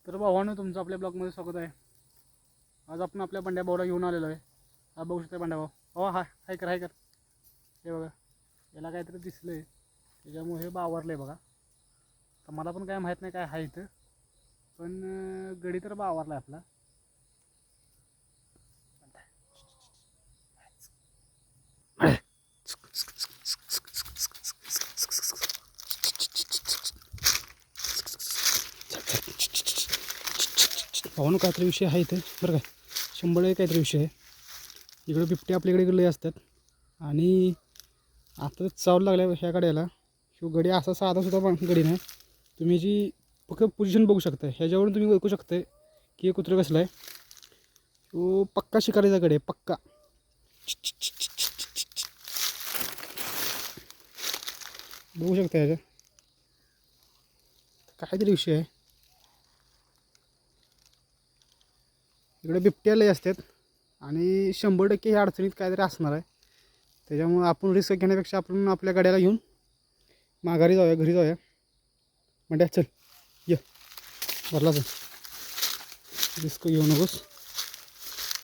तर भावांनो, तुमचं आपल्या ब्लॉगमध्ये स्वागत आहे. आज आपण आपल्या बंड्या भाऊला घेऊन आलेलो आहे. हा बघू शकता बंड्या भाऊ. हो हाय कर हे बघा, याला काहीतरी दिसलं आहे त्याच्यामुळे हे बावरलं आहे बघा. तर मला पण काय माहीत नाही काय आहे इथं, पण गडी तर बावरला आहे आपला. भावानं काहीतरी विषय आहे इथं बरं काय, 100 काहीतरी विषय आहे. इकडे बिबटे आपल्याकडे लय असतात आणि आता चावलं लागल्या ह्या गड्याला. ह्यो गडी असा साधा सुद्धा गडी नाही. तुम्ही जी फक्त पोझिशन बघू शकता, ह्याच्यावरून तुम्ही ओळखू शकता की हे कुत्रं कसलं आहे. तो पक्का शिकारीचा गडी आहे, पक्का. बघू शकता ह्याच्या काहीतरी विषय आहे. इकडे बिबट्या लय असतात आणि 100% ह्या अडचणीत काहीतरी असणार आहे. त्याच्यामुळं आपण रिस्क घेण्यापेक्षा आपण आपल्या गाड्याला घेऊन माघारी जाऊया, घरी जाऊया. म्हणजे चल ये भरला चल, रिस्क घेऊ नकोस.